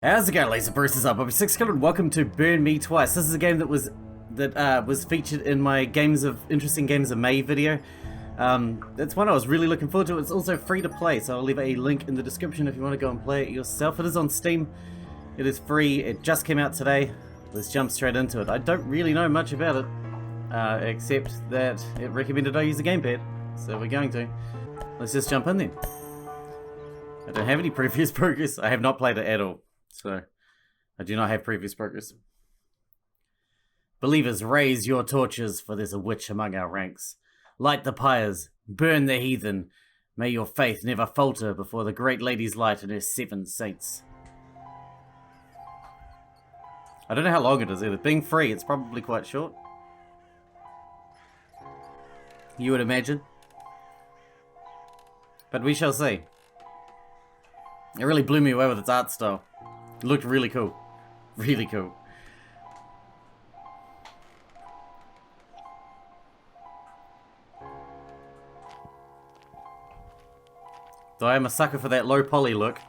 How's it going, Laser Bruce's up? I'm Sixkilla and welcome to Burn Me Twice. This is a game that was featured in my Interesting Games of May video. It's one I was really looking forward to. It's also free to play, so I'll leave a link in the description if you want to go and play it yourself. It is on Steam. It is free. It just came out today. Let's jump straight into it. I don't really know much about it, except that it recommended I use a gamepad, so we're going to. Let's just jump in then. I don't have any previous progress. I have not played it at all. So, I do not have previous progress. Believers, raise your torches, for there's a witch among our ranks. Light the pyres, burn the heathen. May your faith never falter before the great lady's light and her 7 saints. I don't know how long it is either. Being free, it's probably quite short. You would imagine. But we shall see. It really blew me away with its art style. It looked really cool. Really cool. Though I am a sucker for that low poly look.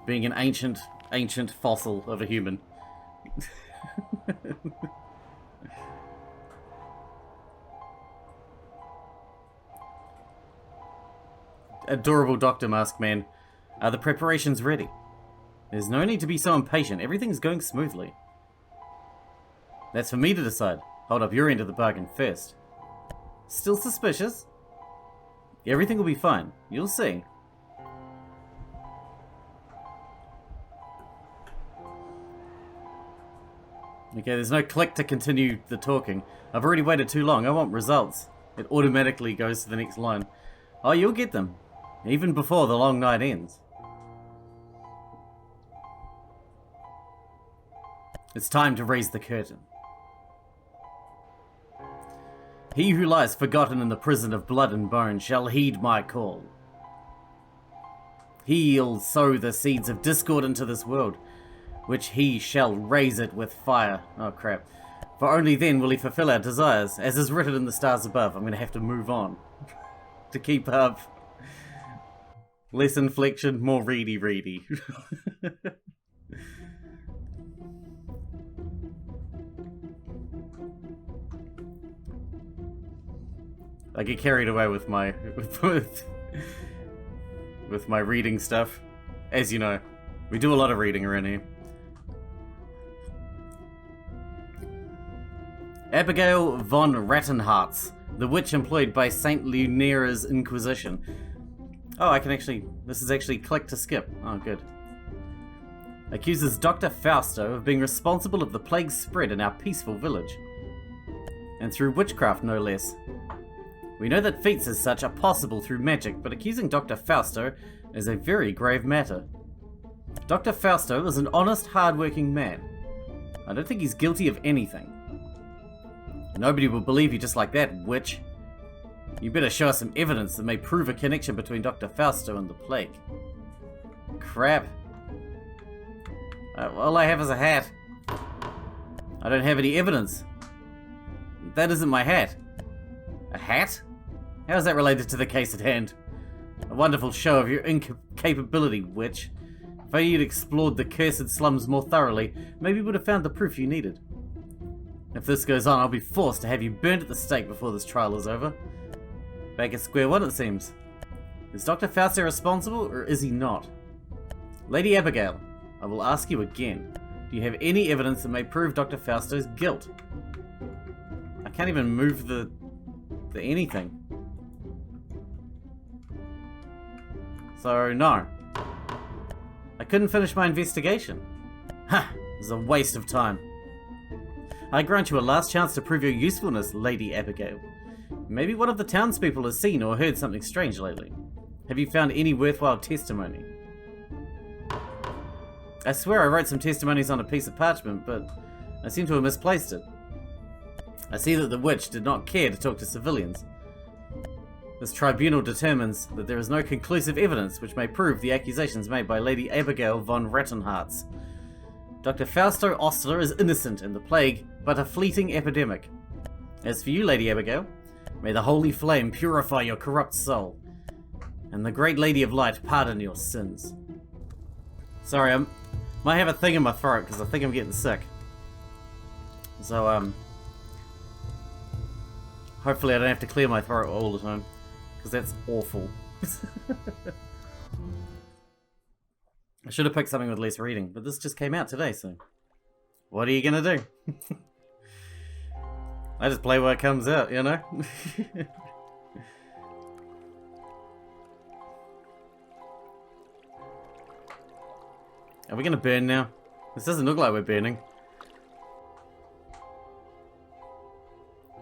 Being an ancient fossil of a human. Adorable doctor mask man. Are the preparations ready? There's no need to be so impatient. Everything's going smoothly. That's for me to decide. Hold up your end of the bargain first. Still suspicious? Everything will be fine. You'll see. Okay, there's no click to continue the talking. I've already waited too long. I want results. It automatically goes to the next line. Oh, you'll get them. Even before the long night ends. It's time to raise the curtain. He who lies forgotten in the prison of blood and bone shall heed my call. He'll sow the seeds of discord into this world, which he shall raise it with fire. Oh crap. For only then will he fulfill our desires, as is written in the stars above. I'm going to have to move on to keep up. Less inflection, more reedy. I get carried away with my with my reading stuff. As you know, we do a lot of reading around here. Abigail von Rattenhartz, the witch employed by Saint Lunera's Inquisition. Oh, I can actually... This is actually click to skip. Oh, good. Accuses Dr. Fausto of being responsible of the plague's spread in our peaceful village. And through witchcraft, no less. We know that feats as such are possible through magic, but accusing Dr. Fausto is a very grave matter. Dr. Fausto is an honest, hard-working man. I don't think he's guilty of anything. Nobody will believe you just like that, witch. You better show us some evidence that may prove a connection between Dr. Fausto and the plague. Crap. All I have is a hat. I don't have any evidence. That isn't my hat. A hat? How is that related to the case at hand? A wonderful show of your incapability, witch. If only you'd explored the cursed slums more thoroughly, maybe you would have found the proof you needed. If this goes on, I'll be forced to have you burned at the stake before this trial is over. Back at square one, it seems. Is Dr. Fausto responsible, or is he not? Lady Abigail, I will ask you again. Do you have any evidence that may prove Dr. Fausto's guilt? I can't even move the anything. So, no. I couldn't finish my investigation. Ha! This is a waste of time. I grant you a last chance to prove your usefulness, Lady Abigail. Maybe one of the townspeople has seen or heard something strange lately. Have you found any worthwhile testimony? I swear I wrote some testimonies on a piece of parchment, but I seem to have misplaced it. I see that the witch did not care to talk to civilians. This tribunal determines that there is no conclusive evidence which may prove the accusations made by Lady Abigail von Rattenhartz. Dr. Fausto Ostler is innocent in the plague, but a fleeting epidemic. As for you, Lady Abigail, may the holy flame purify your corrupt soul. and the great Lady of Light pardon your sins. Sorry, I might have a thing in my throat because I think I'm getting sick. So, hopefully I don't have to clear my throat all the time, because that's awful. I should have picked something with less reading, but this just came out today, so what are you gonna do? I just play what it comes out, you know? Are we gonna burn now? This doesn't look like we're burning.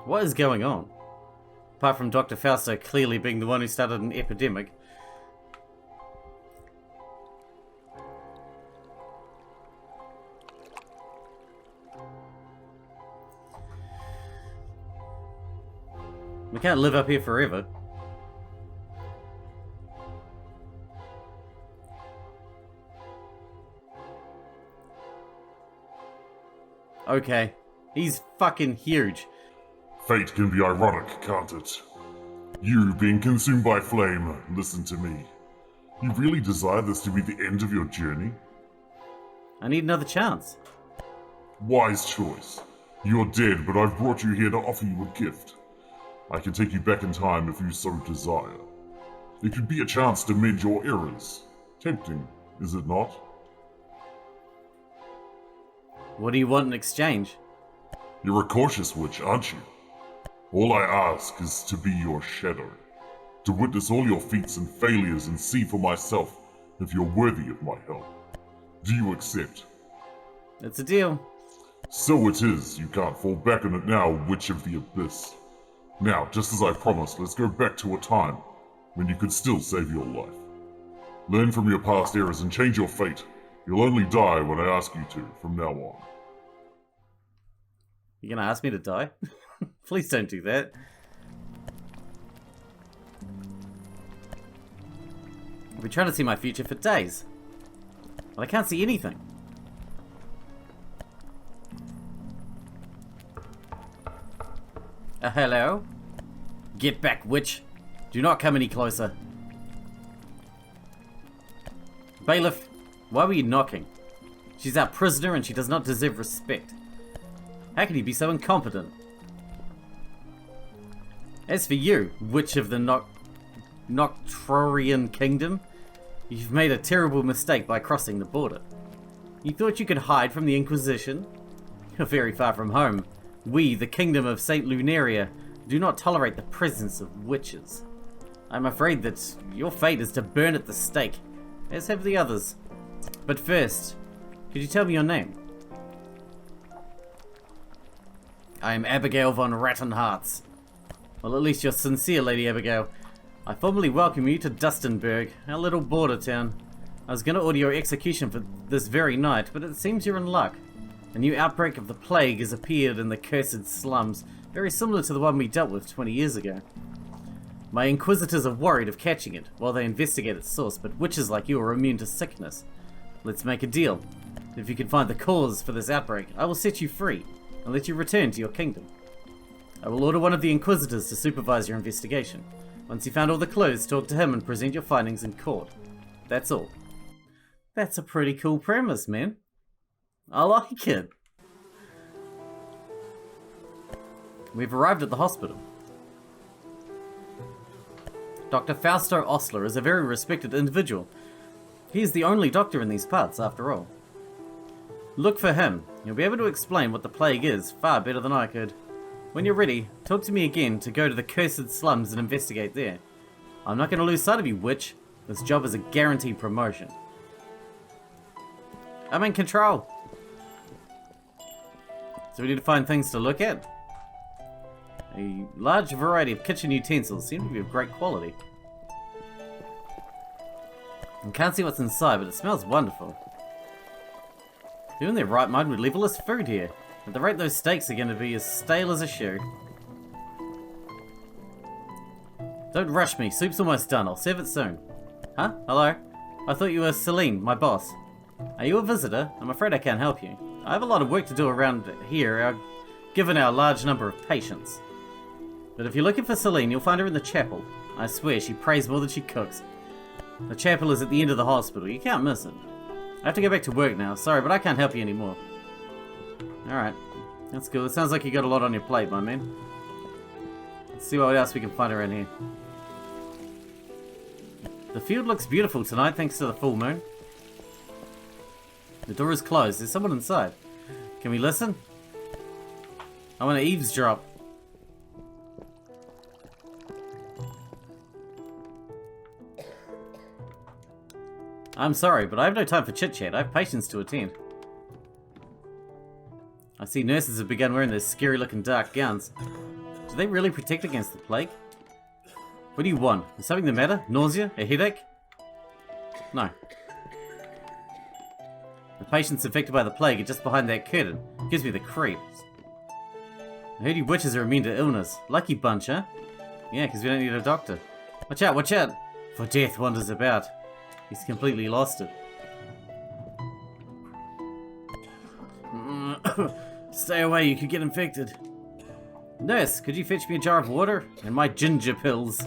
What is going on? Apart from Dr. Fausto clearly being the one who started an epidemic. We can't live up here forever. Okay. He's fucking huge. Fate can be ironic, can't it? You being consumed by flame, listen to me. You really desire this to be the end of your journey? I need another chance. Wise choice. You're dead, but I've brought you here to offer you a gift. I can take you back in time if you so desire. It could be a chance to mend your errors. Tempting, is it not? What do you want in exchange? You're a cautious witch, aren't you? All I ask is to be your shadow. To witness all your feats and failures and see for myself if you're worthy of my help. Do you accept? It's a deal. So it is. You can't fall back on it now, Witch of the Abyss. Now, just as I promised, let's go back to a time when you could still save your life. Learn from your past errors and change your fate. You'll only die when I ask you to, from now on. You gonna ask me to die? Please don't do that. I've been trying to see my future for days, but I can't see anything. Hello? Get back, witch. Do not come any closer. Bailiff, why were you knocking? She's our prisoner and she does not deserve respect. How can you be so incompetent? As for you, witch of the Nocturnian Kingdom, you've made a terrible mistake by crossing the border. You thought you could hide from the Inquisition? You're very far from home. We, the Kingdom of St. Lunaria, do not tolerate the presence of witches. I'm afraid that your fate is to burn at the stake, as have the others. But first, could you tell me your name? I am Abigail von Rattenhartz. Well, at least you're sincere, Lady Abigail. I formally welcome you to Düstenburg, our little border town. I was going to order your execution for this very night, but it seems you're in luck. A new outbreak of the plague has appeared in the cursed slums, very similar to the one we dealt with 20 years ago. My inquisitors are worried of catching it, while they investigate its source, but witches like you are immune to sickness. Let's make a deal. If you can find the cause for this outbreak, I will set you free, and let you return to your kingdom. I will order one of the inquisitors to supervise your investigation. Once you found all the clues, talk to him and present your findings in court. That's all. That's a pretty cool premise, man. I like it. We've arrived at the hospital. Dr. Fausto Osler is a very respected individual. He is the only doctor in these parts, after all. Look for him. He'll be able to explain what the plague is far better than I could. When you're ready, talk to me again to go to the cursed slums and investigate there. I'm not going to lose sight of you, witch. This job is a guaranteed promotion. I'm in control. So we need to find things to look at. A large variety of kitchen utensils seem to be of great quality. I can't see what's inside, but it smells wonderful. Who in their right mind would leave all this food here? At the rate those steaks are going to be as stale as a shoe. Don't rush me, soup's almost done, I'll serve it soon. Huh? Hello? I thought you were Celine, my boss. Are you a visitor? I'm afraid I can't help you. I have a lot of work to do around here, given our large number of patients. But if you're looking for Celine, you'll find her in the chapel. I swear, she prays more than she cooks. The chapel is at the end of the hospital. You can't miss it. I have to go back to work now. Sorry, but I can't help you anymore. Alright. That's cool. It sounds like you got a lot on your plate, my man. Let's see what else we can find around here. The field looks beautiful tonight thanks to the full moon. The door is closed. There's someone inside. Can we listen? I want to eavesdrop. I'm sorry, but I have no time for chit-chat. I have patients to attend. I see nurses have begun wearing those scary-looking dark gowns. Do they really protect against the plague? What do you want? Is something the matter? Nausea? A headache? No. The patients infected by the plague are just behind that curtain. It gives me the creeps. I heard you witches are immune to illness. Lucky bunch, huh? Yeah, because we don't need a doctor. Watch out, watch out! For death wanders about. He's completely lost it. Stay away, you could get infected. Nurse, could you fetch me a jar of water? And my ginger pills.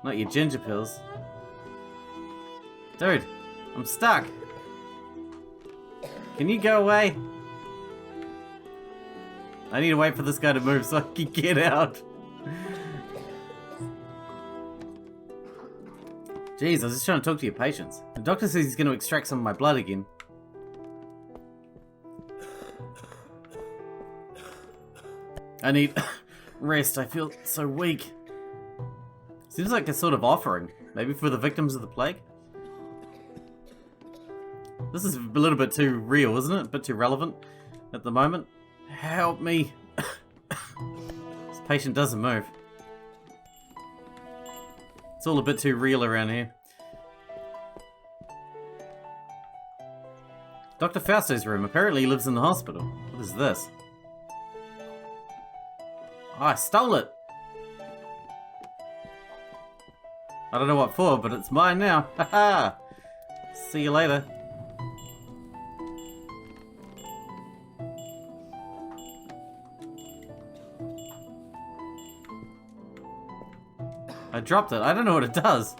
Not your ginger pills. Dude, I'm stuck. Can you go away? I need to wait for this guy to move so I can get out. Jeez, I was just trying to talk to your patients. The doctor says he's going to extract some of my blood again. I need rest. I feel so weak. Seems like a sort of offering. Maybe for the victims of the plague? This is a little bit too real, isn't it? A bit too relevant at the moment. Help me. This patient doesn't move. It's all a bit too real around here. Dr. Fausto's room. Apparently he lives in the hospital. What is this? Oh, I stole it! I don't know what for, but it's mine now. Haha! See you later. I dropped it. I don't know what it does.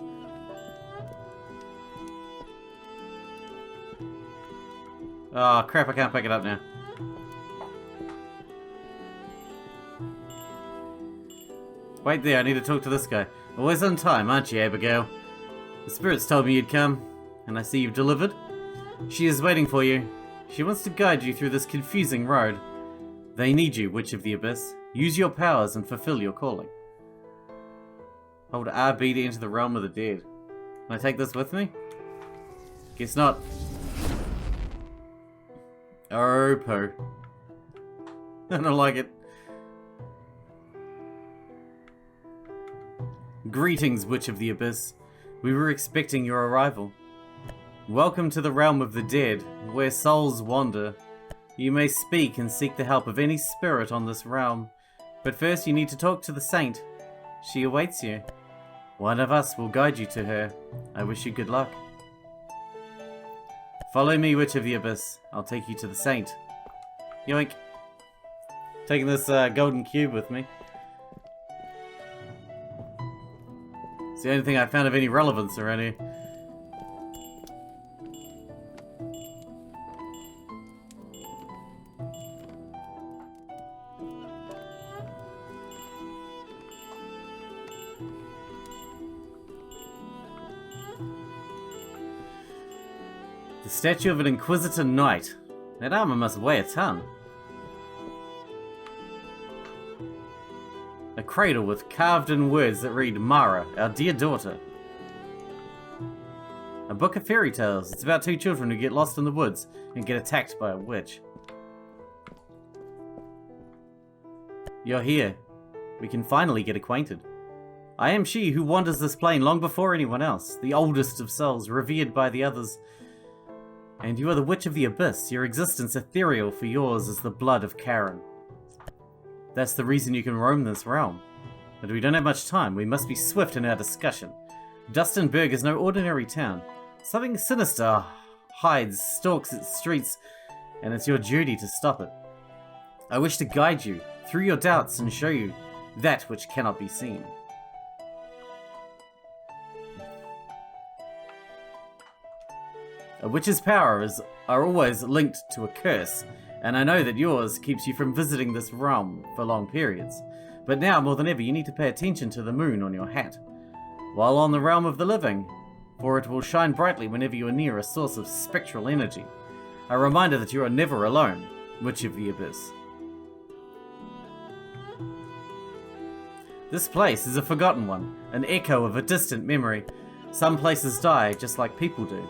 Oh crap, I can't pick it up now. Wait there, I need to talk to this guy. Always on time, aren't you, Abigail? The spirits told me you'd come, and I see you've delivered. She is waiting for you. She wants to guide you through this confusing road. They need you, Witch of the Abyss. Use your powers and fulfill your calling. Hold RB to enter the realm of the dead. Can I take this with me? Guess not. Oh, poo. I don't like it. Greetings, Witch of the Abyss. We were expecting your arrival. Welcome to the realm of the dead, where souls wander. You may speak and seek the help of any spirit on this realm. But first you need to talk to the saint. She awaits you. One of us will guide you to her. I wish you good luck. Follow me, Witch of the Abyss. I'll take you to the saint. Yoink. Taking this golden cube with me. It's the only thing I found of any relevance around here. The statue of an Inquisitor Knight. That armor must weigh a ton. A cradle with carved-in words that read, Mara, our dear daughter. A book of fairy tales. It's about two children who get lost in the woods and get attacked by a witch. You're here. We can finally get acquainted. I am she who wanders this plane long before anyone else, the oldest of souls, revered by the others. And you are the Witch of the Abyss, your existence ethereal, for yours is the blood of Karen. That's the reason you can roam this realm. But we don't have much time, we must be swift in our discussion. Düstenburg is no ordinary town. Something sinister stalks its streets, and it's your duty to stop it. I wish to guide you through your doubts and show you that which cannot be seen. A witch's powers are always linked to a curse, and I know that yours keeps you from visiting this realm for long periods. But now, more than ever, you need to pay attention to the moon on your hat, while on the realm of the living, for it will shine brightly whenever you are near a source of spectral energy. A reminder that you are never alone, Witch of the Abyss. This place is a forgotten one, an echo of a distant memory. Some places die just like people do.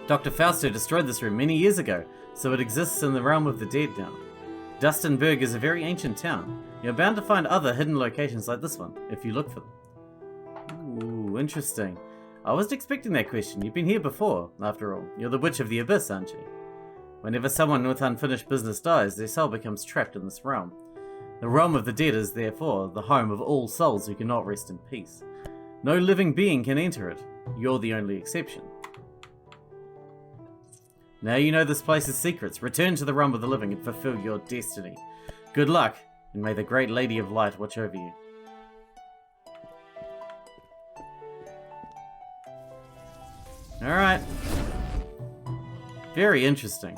Dr. Fausto destroyed this room many years ago, so it exists in the realm of the dead now. Düstenburg is a very ancient town. You're bound to find other hidden locations like this one, if you look for them. Ooh, interesting. I wasn't expecting that question. You've been here before, after all. You're the Witch of the Abyss, aren't you? Whenever someone with unfinished business dies, their soul becomes trapped in this realm. The realm of the dead is, therefore, the home of all souls who cannot rest in peace. No living being can enter it. You're the only exception. Now you know this place's secrets. Return to the realm of the living and fulfill your destiny. Good luck, and may the great Lady of Light watch over you. Alright. Very interesting.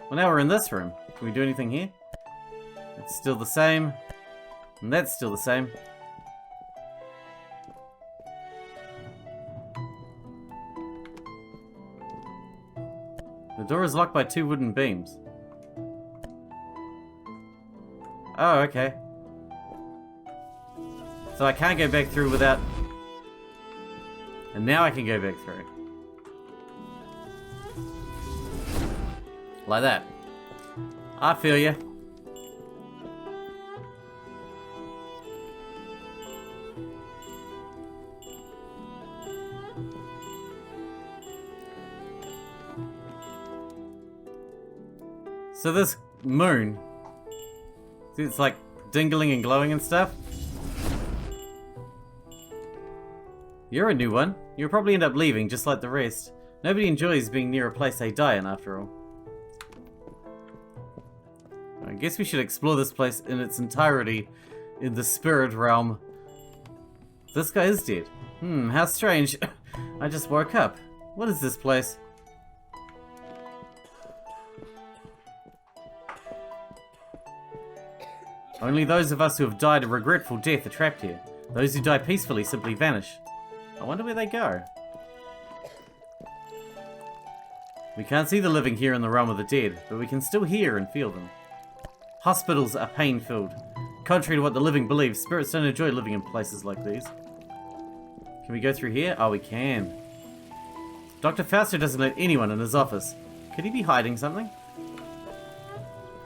Well, now we're in this room. Can we do anything here? It's still the same. And that's still the same. The door is locked by 2 wooden beams. Oh, okay. So I can't go back through without... And now I can go back through. Like that. I feel ya. So this moon, see, it's like dingling and glowing and stuff. You're a new one. You'll probably end up leaving just like the rest. Nobody enjoys being near a place they die in, after all. I guess we should explore this place in its entirety in the spirit realm. This guy is dead. How strange. I just woke up. What is this place? Only those of us who have died a regretful death are trapped here. Those who die peacefully simply vanish. I wonder where they go. We can't see the living here in the realm of the dead, but we can still hear and feel them. Hospitals are pain-filled. Contrary to what the living believe, spirits don't enjoy living in places like these. Can we go through here? Oh, we can. Dr. Fausto doesn't let anyone in his office. Could he be hiding something?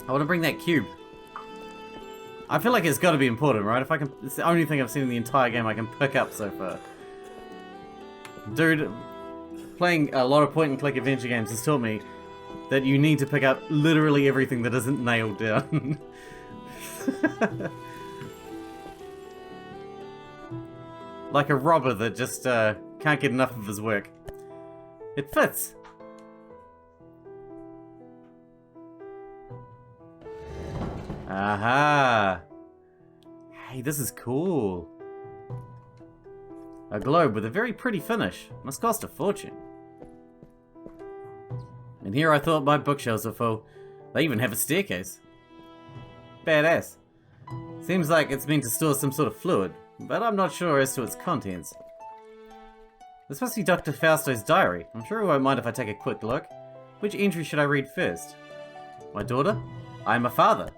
I want to bring that cube. I feel like it's got to be important, right? If I can, it's the only thing I've seen in the entire game I can pick up so far. Dude, playing a lot of point-and-click adventure games has taught me that you need to pick up literally everything that isn't nailed down. Like a robber that just can't get enough of his work. It fits. Aha! Hey, this is cool. A globe with a very pretty finish. Must cost a fortune. And here I thought my bookshelves were full. They even have a staircase. Badass. Seems like it's meant to store some sort of fluid, but I'm not sure as to its contents. This must be Dr. Fausto's diary. I'm sure he won't mind if I take a quick look. Which entry should I read first? My daughter? I am a father.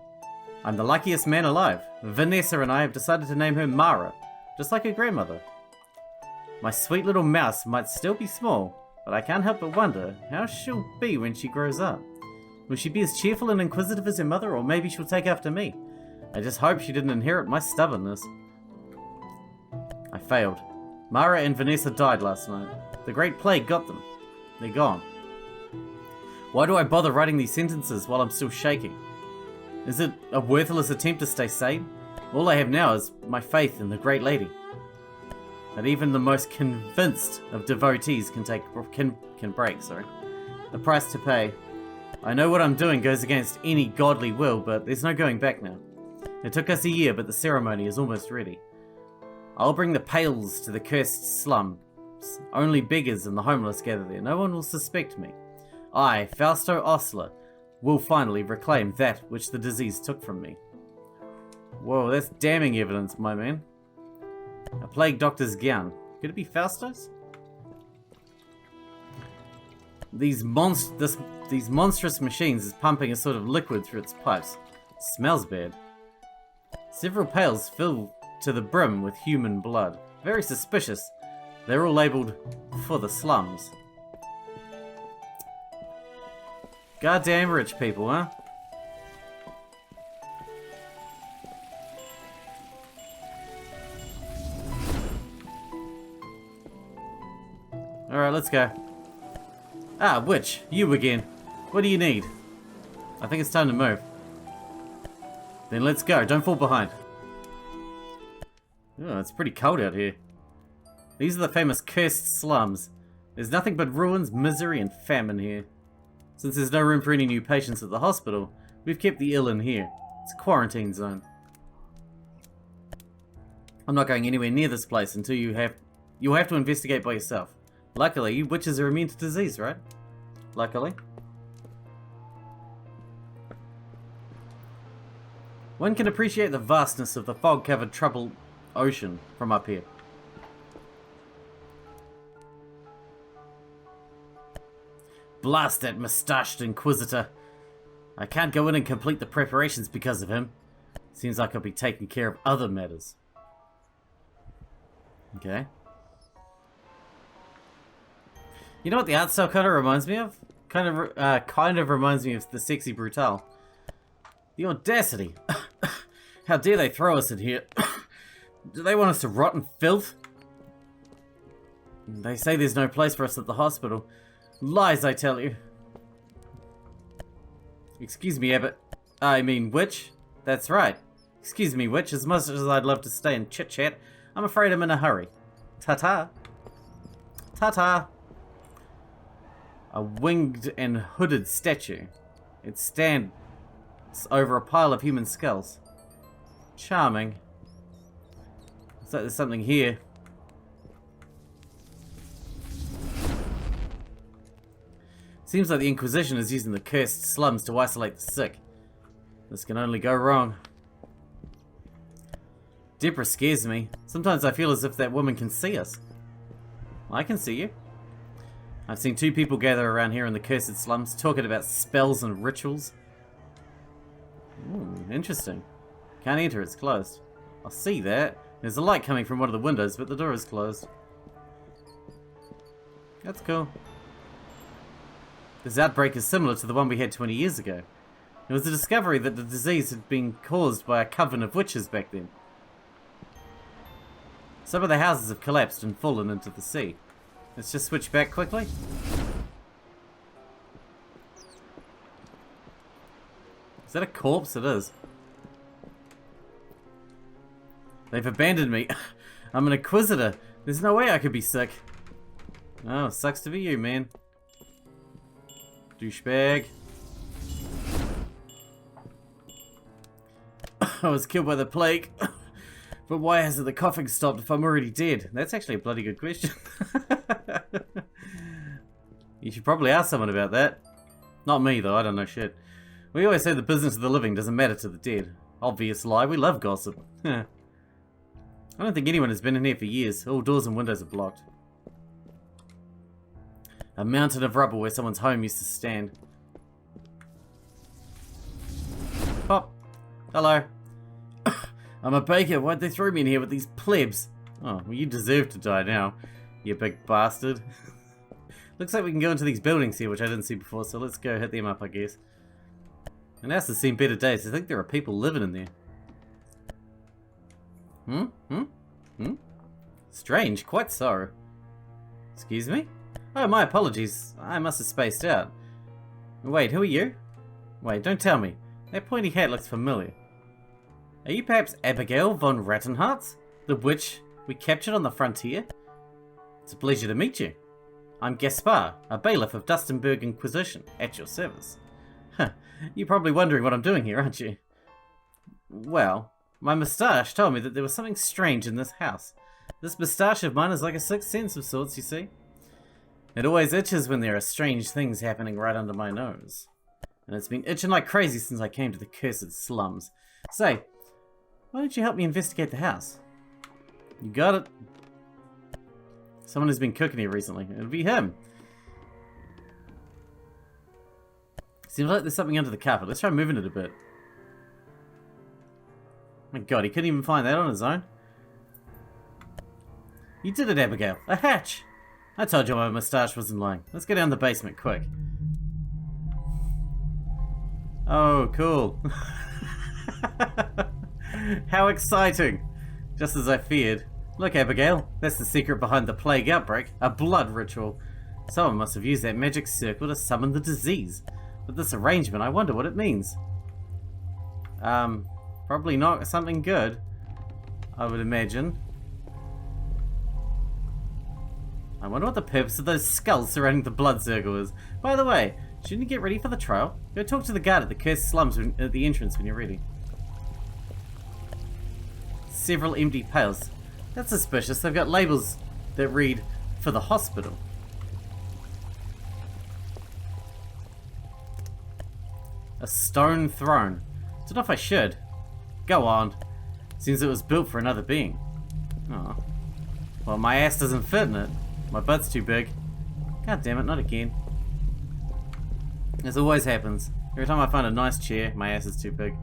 I'm the luckiest man alive. Vanessa and I have decided to name her Mara, just like her grandmother. My sweet little mouse might still be small, but I can't help but wonder how she'll be when she grows up. Will she be as cheerful and inquisitive as her mother, or maybe she'll take after me? I just hope she didn't inherit my stubbornness. I failed. Mara and Vanessa died last night. The Great Plague got them. They're gone. Why do I bother writing these sentences while I'm still shaking? Is it a worthless attempt to stay sane? All I have now is my faith in the Great Lady. That even the most convinced of devotees can break. The price to pay. I know what I'm doing goes against any godly will, but there's no going back now. It took us a year, but the ceremony is almost ready. I'll bring the pails to the cursed slums Only beggars and the homeless gather there. No one will suspect me. I, Fausto Osler, will finally reclaim that which the disease took from me. Whoa, that's damning evidence, my man. A plague doctor's gown. Could it be Fausto's? These monstrous machines is pumping a sort of liquid through its pipes. It smells bad. Several pails fill to the brim with human blood. Very suspicious. They're all labelled for the slums. Goddamn rich people, huh? Alright, let's go. Ah, witch, you again. What do you need? I think it's time to move. Then let's go, don't fall behind. Oh, it's pretty cold out here. These are the famous cursed slums. There's nothing but ruins, misery, and famine here. Since there's no room for any new patients at the hospital, we've kept the ill in here. It's a quarantine zone. I'm not going anywhere near this place until you'll have to investigate by yourself. Luckily, you witches are immune to disease, right? Luckily. One can appreciate the vastness of the fog-covered troubled ocean from up here. Blast that mustached Inquisitor. I can't go in and complete the preparations because of him. Seems like I'll be taking care of other matters. Okay. You know what the art style kind of reminds me of? Kind of reminds me of the Sexy Brutale. The audacity. How dare they throw us in here? Do they want us to rot in filth? They say there's no place for us at the hospital. Lies, I tell you. Excuse me, Abbott. I mean, witch. That's right. Excuse me, witch. As much as I'd love to stay and chit-chat, I'm afraid I'm in a hurry. Ta-ta. Ta-ta. A winged and hooded statue. It stands over a pile of human skulls. Charming. Looks like there's something here. Seems like the Inquisition is using the cursed slums to isolate the sick. This can only go wrong. Deborah scares me. Sometimes I feel as if that woman can see us. I can see you. I've seen two people gather around here in the cursed slums, talking about spells and rituals. Ooh, interesting. Can't enter, it's closed. I'll see that. There's a light coming from one of the windows, but the door is closed. That's cool. This outbreak is similar to the one we had 20 years ago. It was the discovery that the disease had been caused by a coven of witches back then. Some of the houses have collapsed and fallen into the sea. Let's just switch back quickly. Is that a corpse? It is. They've abandoned me. I'm an Inquisitor. There's no way I could be sick. Oh, sucks to be you, man. Douchebag. I was killed by the plague. But why hasn't the coughing stopped if I'm already dead? That's actually a bloody good question. You should probably ask someone about that. Not me, though. I don't know shit. We always say the business of the living doesn't matter to the dead. Obvious lie. We love gossip. I don't think anyone has been in here for years. All doors and windows are blocked. A mountain of rubble where someone's home used to stand. Pop. Hello. I'm a baker. Why'd they throw me in here with these plebs? Oh, well, you deserve to die now, you big bastard. Looks like we can go into these buildings here, which I didn't see before, so let's go hit them up, I guess. And house has seen better days. I think there are people living in there. Strange, quite so. Excuse me? Oh, my apologies. I must have spaced out. Wait, who are you? Wait, don't tell me. That pointy hat looks familiar. Are you perhaps Abigail von Rattenhartz? The witch we captured on the frontier? It's a pleasure to meet you. I'm Gaspar, a bailiff of Düstenburg Inquisition, at your service. Huh, you're probably wondering what I'm doing here, aren't you? Well, my moustache told me that there was something strange in this house. This moustache of mine is like a sixth sense of sorts, you see. It always itches when there are strange things happening right under my nose. And it's been itching like crazy since I came to the cursed slums. Say, why don't you help me investigate the house? You got it. Someone has been cooking here recently. It'll be him. Seems like there's something under the carpet. Let's try moving it a bit. My god, he couldn't even find that on his own. You did it, Abigail. A hatch! I told you my moustache wasn't lying. Let's go down the basement, quick. Oh, cool. How exciting! Just as I feared. Look, Abigail, that's the secret behind the plague outbreak. A blood ritual. Someone must have used that magic circle to summon the disease. But this arrangement, I wonder what it means. Probably not something good, I would imagine. I wonder what the purpose of those skulls surrounding the blood circle is. By the way, shouldn't you get ready for the trial? Go talk to the guard at the cursed slums at the entrance when you're ready. Several empty pails. That's suspicious. They've got labels that read, for the hospital. A stone throne. Don't know if I should. Go on. Seems it was built for another being. Oh. Well, my ass doesn't fit in it. My butt's too big. God damn it, not again. This always happens. Every time I find a nice chair, my ass is too big.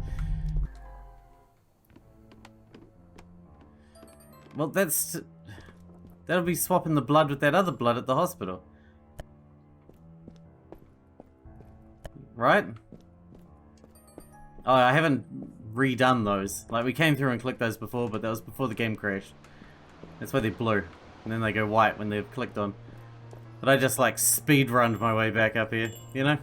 Well, that'll be swapping the blood with that other blood at the hospital. Right? Oh, I haven't redone those. Like, we came through and clicked those before, but that was before the game crashed. That's why they're blue. And then they go white when they're clicked on. But I just, like, speed-runned my way back up here, you know?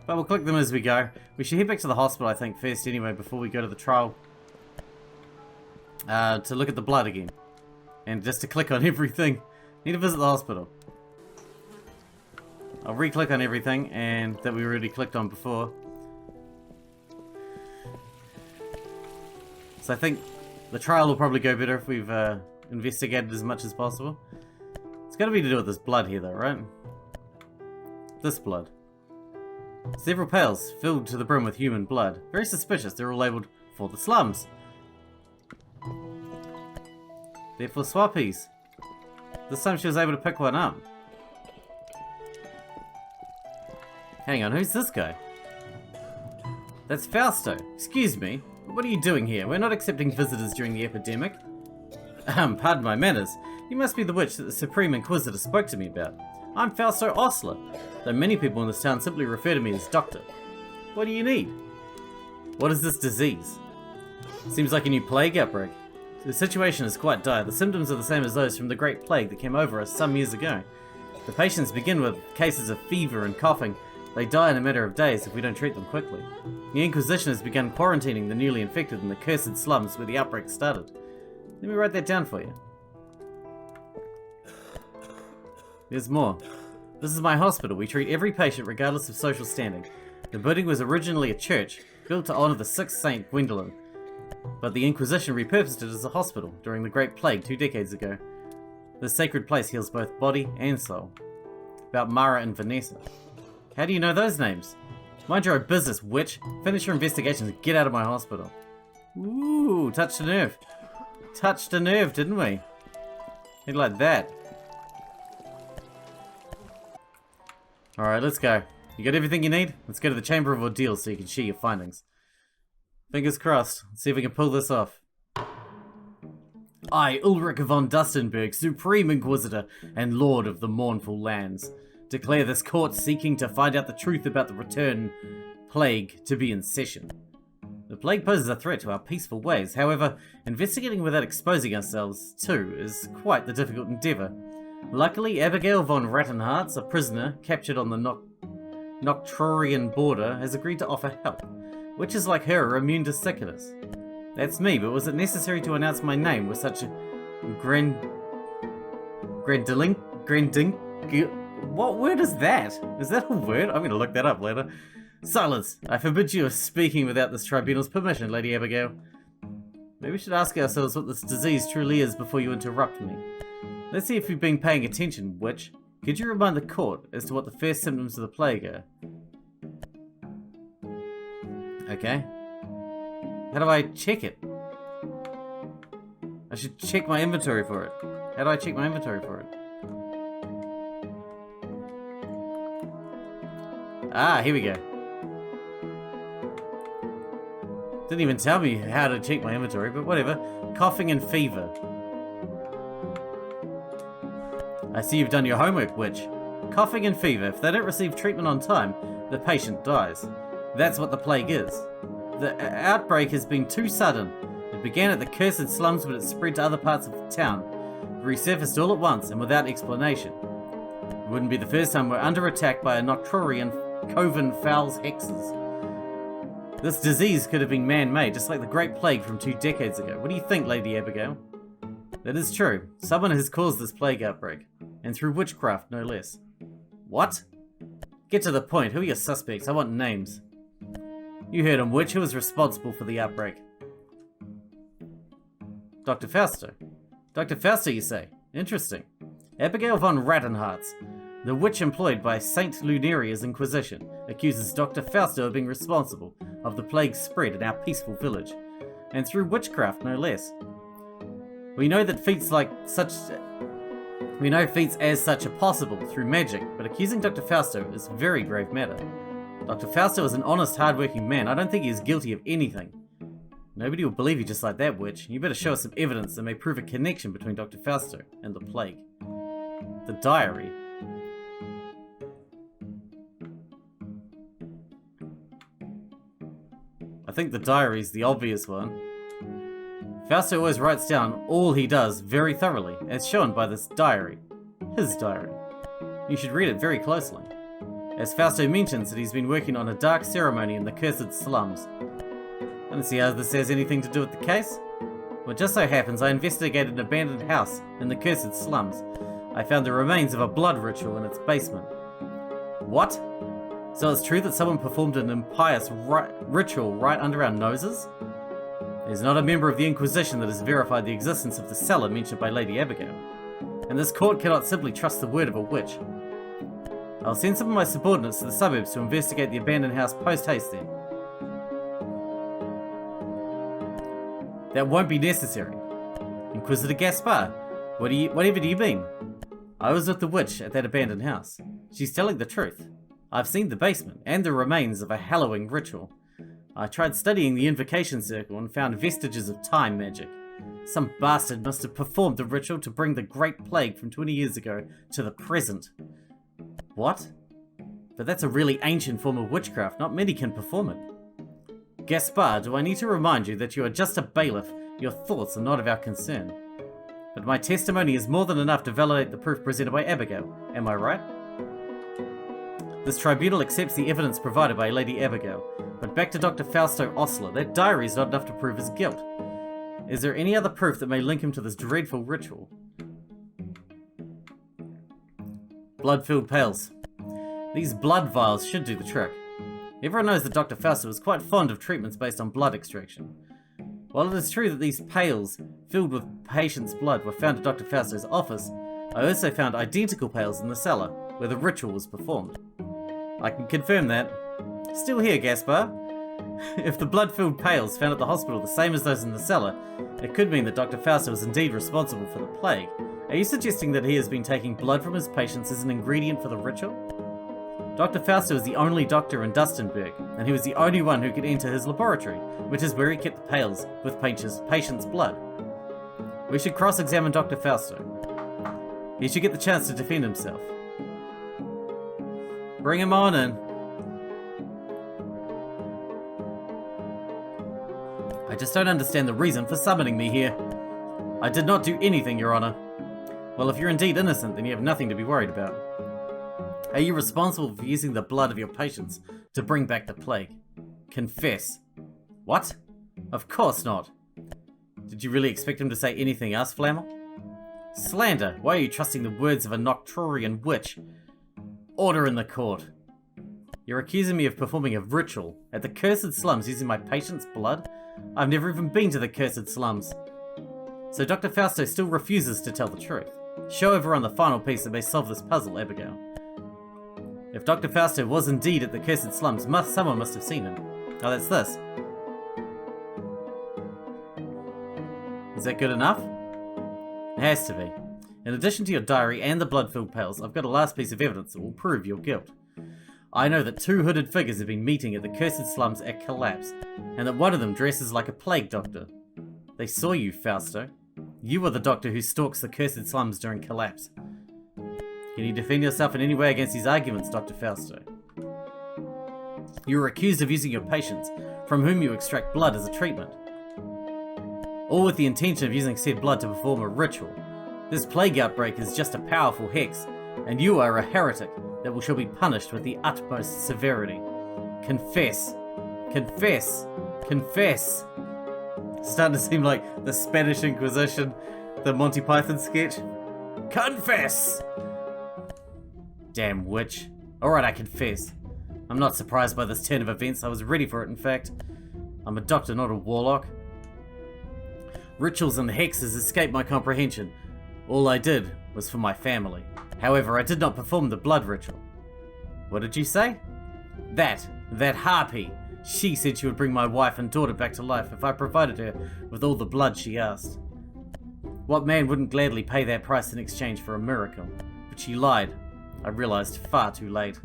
But we'll click them as we go. We should head back to the hospital, I think, first anyway, before we go to the trial. To look at the blood again. And just to click on everything. Need to visit the hospital. I'll re-click on everything and that we already clicked on before. So I think the trial will probably go better if we've investigated as much as possible. It's got to be to do with this blood here though, right? This blood. Several pails filled to the brim with human blood. Very suspicious. They're all labelled for the slums. They're for swappies. This time she was able to pick one up. Hang on, who's this guy? That's Fausto. Excuse me, what are you doing here? We're not accepting visitors during the epidemic. Pardon my manners. You must be the witch that the Supreme Inquisitor spoke to me about. I'm Fausto Osler, though many people in this town simply refer to me as Doctor. What do you need? What is this disease? Seems like a new plague outbreak. The situation is quite dire. The symptoms are the same as those from the Great Plague that came over us some years ago. The patients begin with cases of fever and coughing. They die in a matter of days if we don't treat them quickly. The Inquisition has begun quarantining the newly infected in the cursed slums where the outbreak started. Let me write that down for you. There's more. This is my hospital. We treat every patient regardless of social standing. The building was originally a church, built to honour the 6th Saint Gwendolyn. But the Inquisition repurposed it as a hospital during the Great Plague 2 decades ago. This sacred place heals both body and soul. About Mara and Vanessa. How do you know those names? Mind your own business, witch. Finish your investigations and get out of my hospital. Ooh, touched a nerve. Touched a nerve, didn't we? Hit like that. Alright, let's go. You got everything you need? Let's go to the Chamber of Ordeals so you can share your findings. Fingers crossed. Let's see if we can pull this off. I, Ulrich von Düstenburg, Supreme Inquisitor and Lord of the Mournful Lands, declare this court seeking to find out the truth about the return plague to be in session. The plague poses a threat to our peaceful ways. However, investigating without exposing ourselves, too, is quite the difficult endeavour. Luckily, Abigail von Rattenhartz, a prisoner captured on the Nocturian border, has agreed to offer help. Witches like her are immune to sickness. That's me, but was it necessary to announce my name with such a what word is that? Is that a word? I'm gonna look that up later. Silence! I forbid you of speaking without this tribunal's permission, Lady Abigail. Maybe we should ask ourselves what this disease truly is before you interrupt me. Let's see if you've been paying attention, witch. Could you remind the court as to what the first symptoms of the plague are? Okay. How do I check it? I should check my inventory for it. How do I check my inventory for it? Ah, here we go. Didn't even tell me how to check my inventory, but whatever. Coughing and fever. I see you've done your homework, witch. Coughing and fever. If they don't receive treatment on time, the patient dies. That's what the plague is. The outbreak has been too sudden. It began at the cursed slums, but it spread to other parts of the town. It resurfaced all at once and without explanation. It wouldn't be the first time we're under attack by a Nocturian Coven Fowls hexes. This disease could have been man-made, just like the Great Plague from 2 decades ago. What do you think, Lady Abigail? That is true. Someone has caused this plague outbreak. And through witchcraft, no less. What? Get to the point. Who are your suspects? I want names. You heard him, witch. Who was responsible for the outbreak? Dr. Fausto. Dr. Fausto, you say? Interesting. Abigail von Rattenhartz, the witch employed by Saint Lunaria's Inquisition, accuses Dr. Fausto of being responsible of the plague's spread in our peaceful village. And through witchcraft, no less. We know feats as such are possible through magic, but accusing Dr. Fausto is a very grave matter. Dr. Fausto is an honest, hard-working man. I don't think he is guilty of anything. Nobody will believe you just like that, witch. You better show us some evidence that may prove a connection between Dr. Fausto and the plague. The diary. I think the diary's the obvious one. Fausto always writes down all he does very thoroughly, as shown by this diary. His diary. You should read it very closely. As Fausto mentions that he's been working on a dark ceremony in the cursed slums. I don't see how this has anything to do with the case. Well, it just so happens I investigated an abandoned house in the cursed slums. I found the remains of a blood ritual in its basement. What? So it's true that someone performed an impious ritual right under our noses? There's not a member of the Inquisition that has verified the existence of the cellar mentioned by Lady Abigail. And this court cannot simply trust the word of a witch. I'll send some of my subordinates to the suburbs to investigate the abandoned house post-haste then. That won't be necessary. Inquisitor Gaspar, whatever do you mean? I was with the witch at that abandoned house. She's telling the truth. I've seen the basement and the remains of a hallowing ritual. I tried studying the invocation circle and found vestiges of time magic. Some bastard must have performed the ritual to bring the Great Plague from 20 years ago to the present. What? But that's a really ancient form of witchcraft. Not many can perform it. Gaspar, do I need to remind you that you are just a bailiff? Your thoughts are not of our concern. But my testimony is more than enough to validate the proof presented by Abigail. Am I right? This tribunal accepts the evidence provided by Lady Abigail. But back to Dr. Fausto Osler. That diary is not enough to prove his guilt. Is there any other proof that may link him to this dreadful ritual? Blood-filled pails. These blood vials should do the trick. Everyone knows that Dr. Fausto was quite fond of treatments based on blood extraction. While it is true that these pails filled with patients' blood were found at Dr. Fausto's office, I also found identical pails in the cellar where the ritual was performed. I can confirm that. Still here, Gaspar. If the blood-filled pails found at the hospital are the same as those in the cellar, it could mean that Dr. Fausto is indeed responsible for the plague. Are you suggesting that he has been taking blood from his patients as an ingredient for the ritual? Dr. Fausto is the only doctor in Düstenburg, and he was the only one who could enter his laboratory, which is where he kept the pails with patients' blood. We should cross-examine Dr. Fausto. He should get the chance to defend himself. Bring him on in. I just don't understand the reason for summoning me here. I did not do anything, Your Honor. Well, if you're indeed innocent, then you have nothing to be worried about. Are you responsible for using the blood of your patients to bring back the plague? Confess. What? Of course not. Did you really expect him to say anything else, Flamel? Slander! Why are you trusting the words of a Nocturian witch? Order in the court. You're accusing me of performing a ritual at the cursed slums using my patient's blood? I've never even been to the cursed slums. So Dr. Fausto still refuses to tell the truth. Show everyone the final piece that may solve this puzzle, Abigail. If Dr. Fausto was indeed at the cursed slums, someone must have seen him. Oh, that's this. Is that good enough? It has to be. In addition to your diary and the blood-filled pails, I've got a last piece of evidence that will prove your guilt. I know that 2 hooded figures have been meeting at the cursed slums at Collapse, and that one of them dresses like a plague doctor. They saw you, Fausto. You are the doctor who stalks the cursed slums during Collapse. Can you defend yourself in any way against these arguments, Dr. Fausto? You are accused of using your patients, from whom you extract blood as a treatment. All with the intention of using said blood to perform a ritual. This plague outbreak is just a powerful hex, and you are a heretic that shall be punished with the utmost severity. Confess. Confess. Confess. It's starting to seem like the Spanish Inquisition, the Monty Python sketch. Confess! Damn witch. Alright, I confess. I'm not surprised by this turn of events. I was ready for it, in fact. I'm a doctor, not a warlock. Rituals and hexes escape my comprehension. All I did was for my family. However, I did not perform the blood ritual. What did you say? That harpy. She said she would bring my wife and daughter back to life if I provided her with all the blood she asked. What man wouldn't gladly pay that price in exchange for a miracle? But she lied. I realized far too late.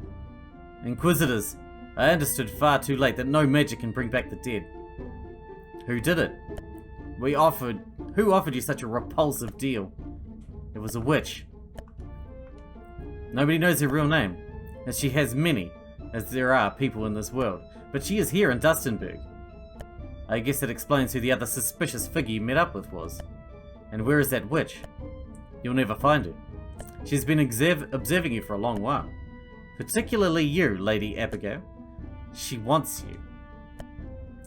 Inquisitors, I understood far too late that no magic can bring back the dead. Who did it? Who offered you such a repulsive deal? It was a witch. Nobody knows her real name, and she has many, as there are people in this world, but she is here in Düstenburg. I guess that explains who the other suspicious figure you met up with was. And where is that witch? You'll never find her. She's been observing you for a long while. Particularly you, Lady Abigail. She wants you.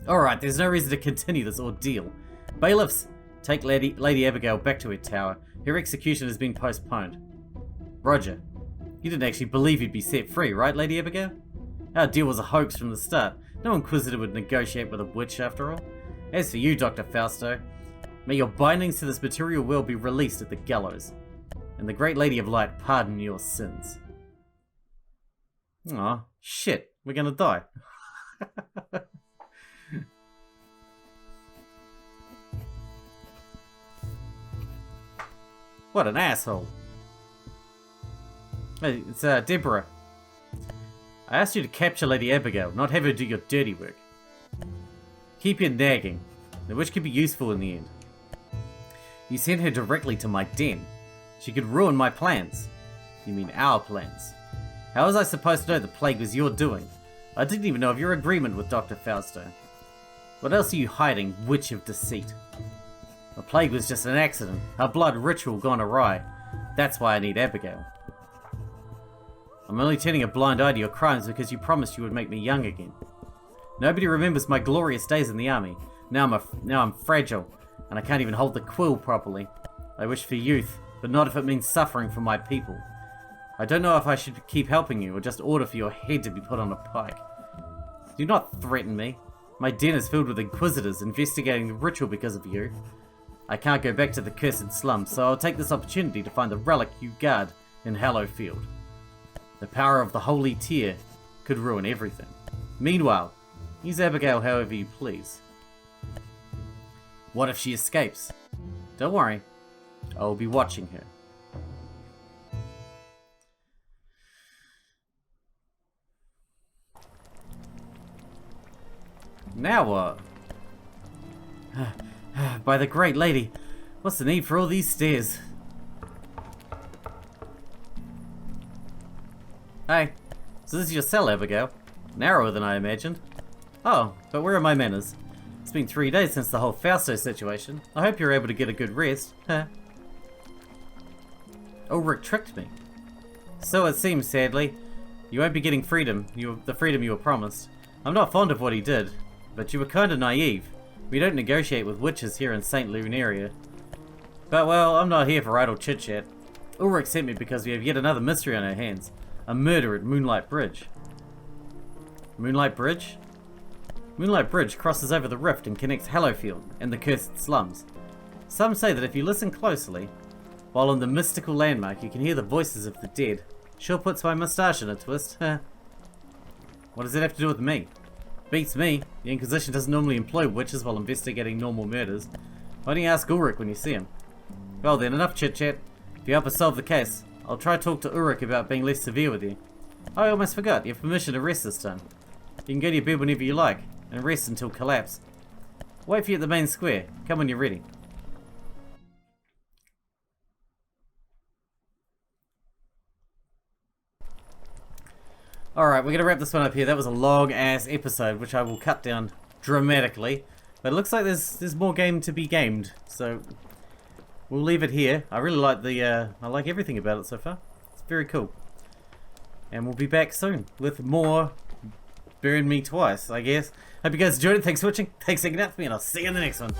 Alright, there's no reason to continue this ordeal. Bailiffs, take Lady Abigail back to her tower. Her execution has been postponed. Roger. You didn't actually believe you'd be set free, right, Lady Abigail? Our deal was a hoax from the start. No Inquisitor would negotiate with a witch after all. As for you, Dr. Fausto, may your bindings to this material world be released at the gallows, and the great Lady of Light pardon your sins. Aw, shit, we're gonna die. What an asshole. Hey, it's Deborah. I asked you to capture Lady Abigail, not have her do your dirty work. Keep your nagging. The witch could be useful in the end. You sent her directly to my den. She could ruin my plans. You mean our plans. How was I supposed to know the plague was your doing? I didn't even know of your agreement with Dr. Fausto. What else are you hiding, witch of deceit? The plague was just an accident, a blood ritual gone awry. That's why I need Abigail. I'm only turning a blind eye to your crimes because you promised you would make me young again. Nobody remembers my glorious days in the army. Now I'm fragile, and I can't even hold the quill properly. I wish for youth, but not if it means suffering for my people. I don't know if I should keep helping you or just order for your head to be put on a pike. Do not threaten me. My den is filled with Inquisitors investigating the ritual because of you. I can't go back to the cursed slums, so I'll take this opportunity to find the relic you guard in Hallowfield. The power of the Holy Tear could ruin everything. Meanwhile, use Abigail however you please. What if she escapes? Don't worry, I will be watching her. Now what? By the great lady, what's the need for all these stairs? Hey, so this is your cell, Abigail. Narrower than I imagined. Oh, but where are my manners? It's been 3 days since the whole Fausto situation. I hope you're able to get a good rest. Ulrich tricked me. So it seems, sadly. You won't be getting the freedom you were promised. I'm not fond of what he did, but you were kinda naive. We don't negotiate with witches here in St. Lunaria. But well, I'm not here for idle chit-chat. Ulrich sent me because we have yet another mystery on our hands. A murder at Moonlight Bridge. Moonlight Bridge? Moonlight Bridge crosses over the rift and connects Hallowfield and the cursed slums. Some say that if you listen closely, while on the mystical landmark, you can hear the voices of the dead. Sure puts my moustache in a twist. What does that have to do with me? Beats me. The Inquisition doesn't normally employ witches while investigating normal murders. Why don't you ask Ulrich when you see him? Well then, enough chit-chat. If you help us solve the case, I'll try to talk to Ulrich about being less severe with you. Oh, I almost forgot. You have permission to rest this time. You can go to your bed whenever you like, and rest until collapse. Wait for you at the main square. Come when you're ready. Alright, we're going to wrap this one up here. That was a long-ass episode, which I will cut down dramatically. But it looks like there's more game to be gamed, so we'll leave it here. I really like I like everything about it so far. It's very cool. And we'll be back soon with more Burn Me Twice, I guess. Hope you guys enjoyed it. Thanks for watching. Thanks for hanging out with me, and I'll see you in the next one.